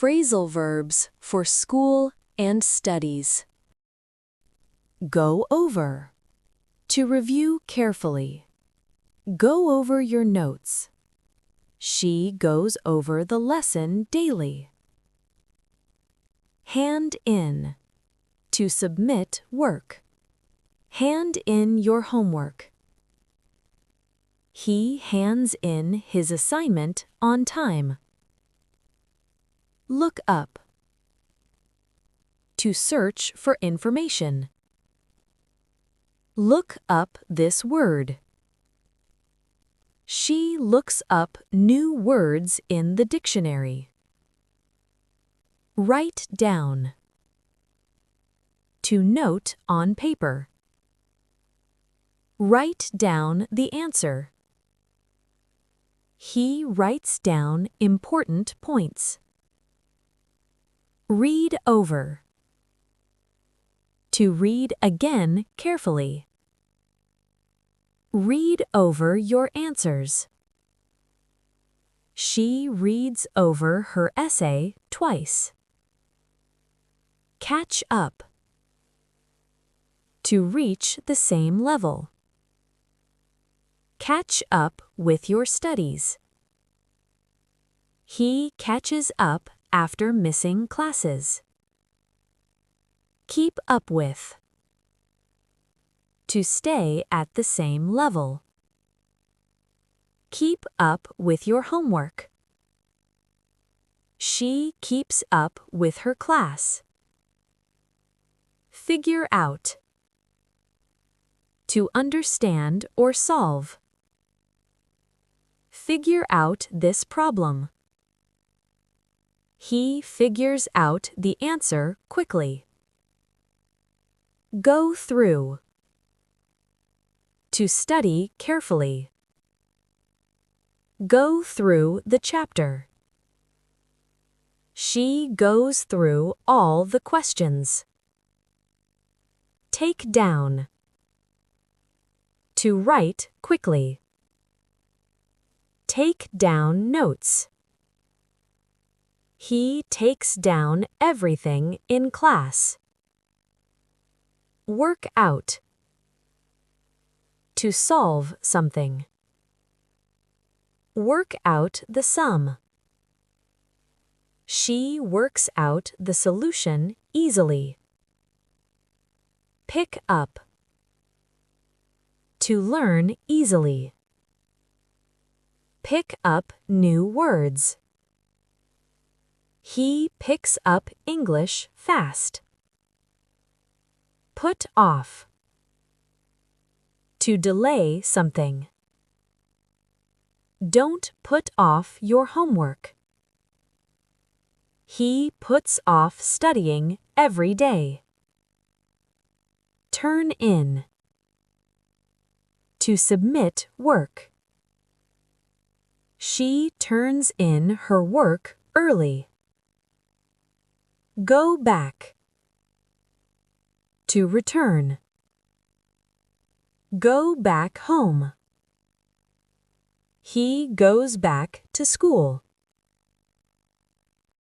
Phrasal verbs for school and studies. Go over. To review carefully. Go over your notes. She goes over the lesson daily. Hand in. To submit work. Hand in your homework. He hands in his assignment on time. Look up. To search for information. Look up this word. She looks up new words in the dictionary. Write down. To note on paper. Write down the answer. He writes down important points. Read over. To read again carefully. Read over your answers. She reads over her essay twice. Catch up. To reach the same level. Catch up with your studies. He catches up after missing classes. Keep up with. To stay at the same level. Keep up with your homework. She keeps up with her class. Figure out. To understand or solve. Figure out this problem. He figures out the answer quickly. Go through. To study carefully. Go through the chapter. She goes through all the questions. Take down. To write quickly. Take down notes. He takes down everything in class. Work out. To solve something. Work out the sum. She works out the solution easily. Pick up. To learn easily. Pick up new words. He picks up English fast. Put off. To delay something. Don't put off your homework. He puts off studying every day. Turn in. To submit work. She turns in her work early. Go back. To return. Go back home. He goes back to school.